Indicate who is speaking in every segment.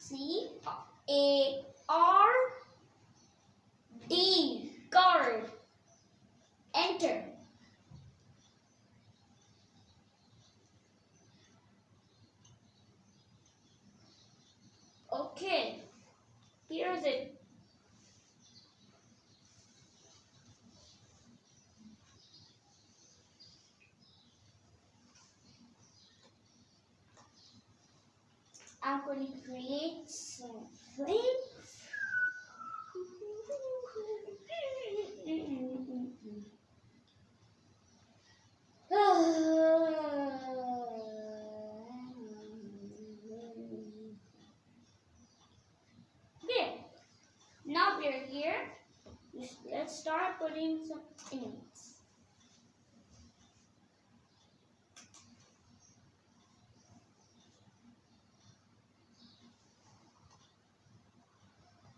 Speaker 1: C-A-R-D, card. Enter. Okay, here's it. I'm going to create some flames. Okay, now we're here. Let's start putting some inks.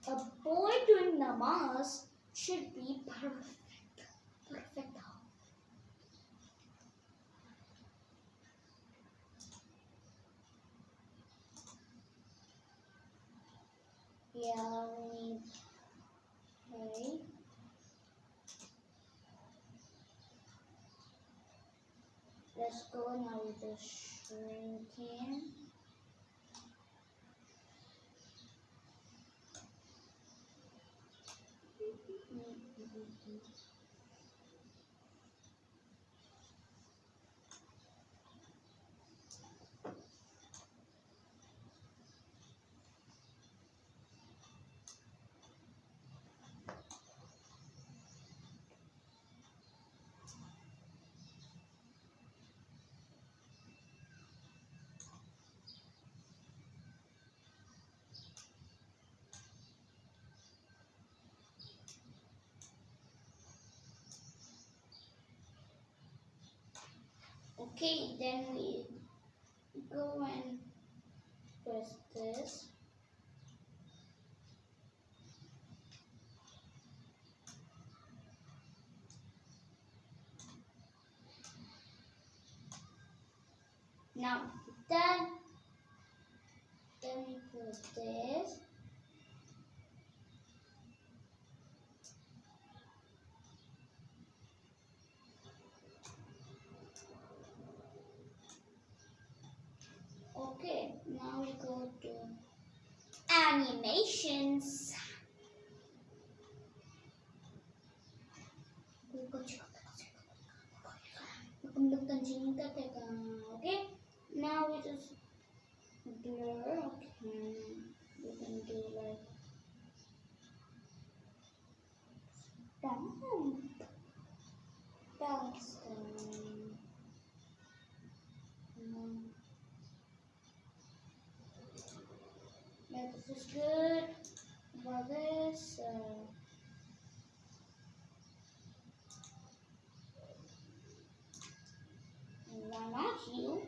Speaker 1: A boy doing namaz should be perfect. Perfect. Yeah, we need okay. Let's go now with the shrinking. Okay, then we go and press this. Now then we put this. Okay, now we go to animations. Okay, now we just blur. Okay, we can do like stomp. That's yeah, this is good for this. Why not you?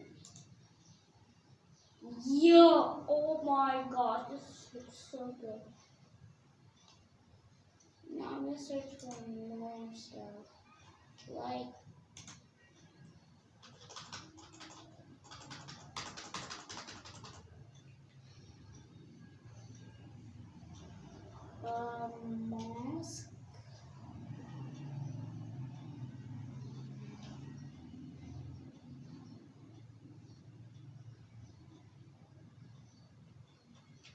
Speaker 1: Yeah, oh my god, this looks so good. Now I'm gonna search for more stuff. Like mask.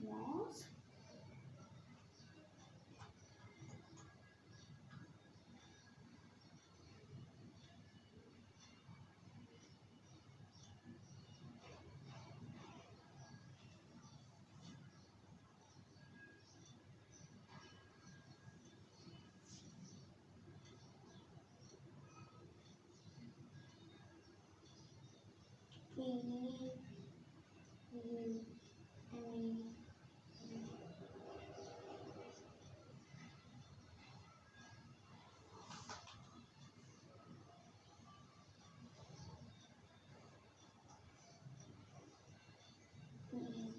Speaker 1: Mask.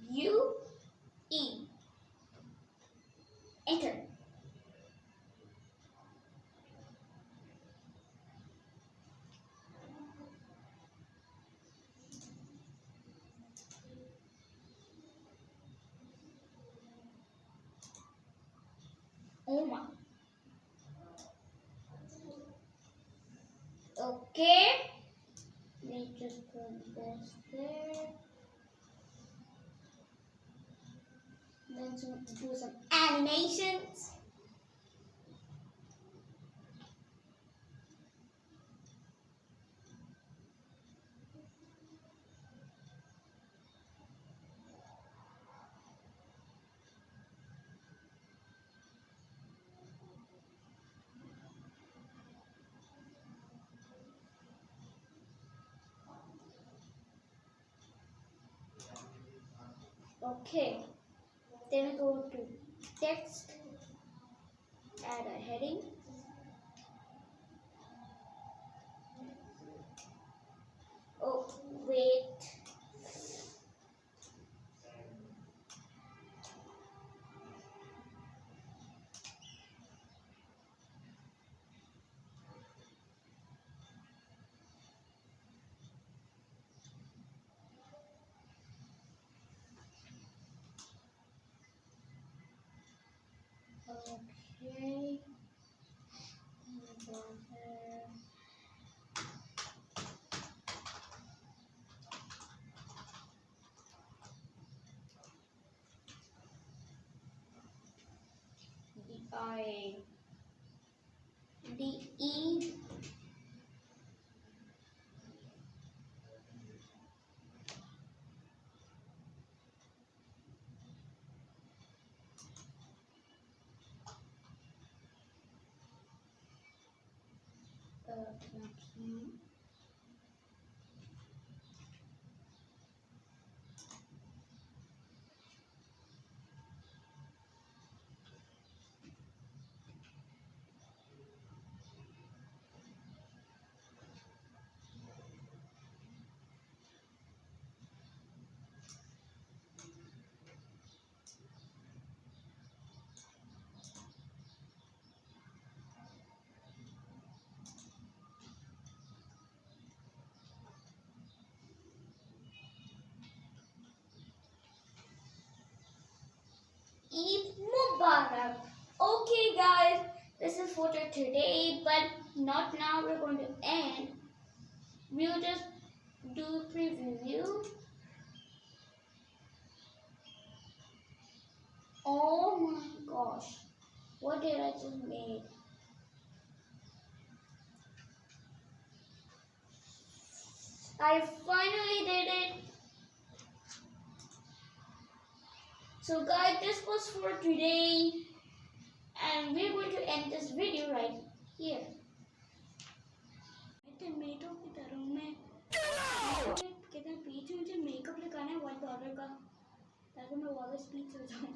Speaker 1: U-E. Enter. Okay. Let's just put this there. Then do some animations. Okay. Then we go to text, add a heading. Oh, wait. Okay. The Eid Mubarak. Okay, guys, this is for today, but not now. We're going to end. We'll just do a preview. Oh my gosh, what did I just make? I finally did it. So guys, this was for today, and we're going to end this video right here. Tomato की तरह मैं कितना पीछे मुझे makeup लगाना है white powder का ताकि मैं वापस पीछे हो जाऊँ